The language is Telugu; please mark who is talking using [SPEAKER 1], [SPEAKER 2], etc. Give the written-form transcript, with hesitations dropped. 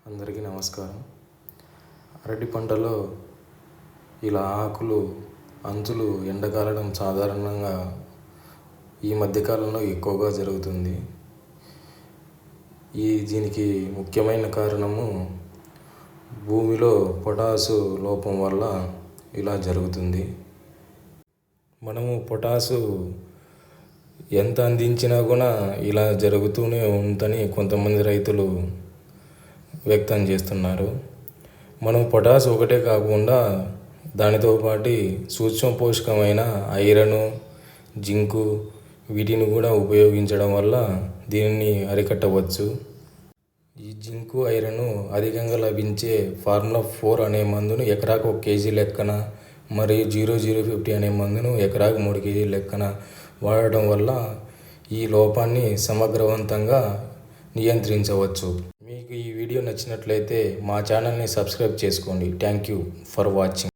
[SPEAKER 1] అందరికీ నమస్కారం. అరటి పంటలో ఇలా ఆకులు అంచులు ఎండకాలడం సాధారణంగా ఈ మధ్యకాలంలో ఎక్కువగా జరుగుతుంది. దీనికి ముఖ్యమైన కారణము భూమిలో పొటాసు లోపం వల్ల ఇలా జరుగుతుంది. మనము పొటాసు ఎంత అందించినా కూడా ఇలా జరుగుతూనే ఉందని కొంతమంది రైతులు వ్యక్తం చేస్తున్నారు. మనం పొటాష్ ఒకటే కాకుండా దానితో పాటు సూక్ష్మ పోషకమైన ఐరన్, జింకు వీటిని కూడా ఉపయోగించడం వల్ల దీనిని అరికట్టవచ్చు. ఈ జింకు, ఐరన్ అధికంగా లభించే ఫార్ములా 4 అనే మందును ఎకరాకు 1 కేజీ లెక్కన, మరియు 0050 అనే మందును ఎకరాకు 3 కేజీ లెక్కన వాడటం వల్ల ఈ లోపాన్ని సమగ్రవంతంగా నియంత్రించవచ్చు. మీకు ఈ వీడియో నచ్చినట్లయితే మా ఛానల్ని సబ్స్క్రైబ్ చేసుకోండి. Thank you for watching.